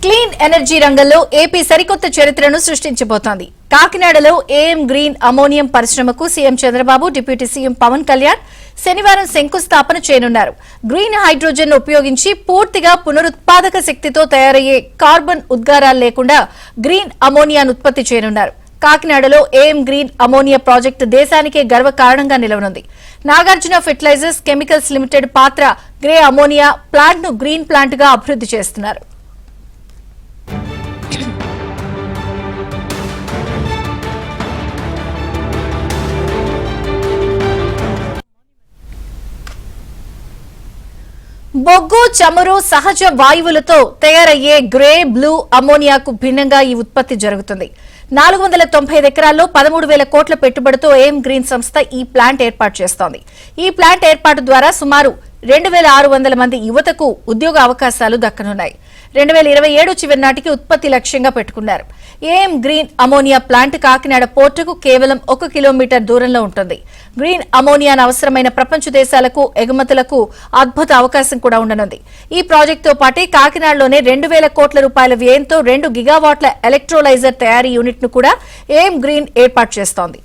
Clean energy రంగంలో AP సరికొత్త చరిత్రను సృష్టించబోతోంది. కాకినాడలో ఏఎం గ్రీన్ అమోనియం పరిశ్రమకు CM Chandrababu, deputy CM Pawan Kalyan శనివారం శంకుస్థాపన చేయనున్నారు. గ్రీన్ హైడ్రోజన్ ఉపయోగించి పూర్తిగా పునరుత్పాదక శక్తితో తయారయ్యే కార్బన్ ఉద్గారాలు లేకుండా గ్రీన్ అమోనియాను ఉత్పత్తి చేయనున్నారు. కాకినాడలో ఏఎం గ్రీన్ అమోనియా ప్రాజెక్టు దేశానికే గర్వకారణంగా నిలవనుంది. నాగార్జున ఫెర్టిలైజర్స్ కెమికల్స్ లిమిటెడ్ పాత్ర గ్రే అమోనియా ప్లాంట్ ను గ్రీన్ ప్లాంట్ గా అభివృద్ధి చేస్తున్నారు. బొగ్గు, చమురు, సహజ వాయువులతో తయారయ్యే గ్రే, బ్లూ అమోనియాకు భిన్నంగా ఈ ఉత్పత్తి జరుగుతుంది. 495 ఎకరాల్లో 13,000 కోట్ల పెట్టుబడితో ఏఎం గ్రీన్ సంస్థ ఈ ప్లాంట్ ఏర్పాటు చేస్తోంది. ఈ ప్లాంట్ ఏర్పాటు ద్వారా సుమారు 2,600 మంది యువతకు ఉద్యోగ అవకాశాలు దక్కనున్నాయి. 2027 చివరి నాటికి ఉత్పత్తి లక్ష్యంగా పెట్టుకున్నారు. AM green ammonia plant Kakinada పోర్టుకు కేవలం 1 కిలోమీటర్ దూరంలో ఉంటుంది. గ్రీన్ అమోనియాను అవసరమైన ప్రపంచ దేశాలకు ఎగుమతులకు అద్భుత అవకాశం కూడా ఉండనుంది. ఈ ప్రాజెక్టుతో పాటే కాకినాడలోనే 2,000 కోట్ల రూపాయల వ్యయంతో 2 గిగావాట్ల ఎలక్ట్రోలైజర్ తయారీ యూనిట్ ను కూడా ఏఎం గ్రీన్ ఏర్పాటు చేస్తోంది.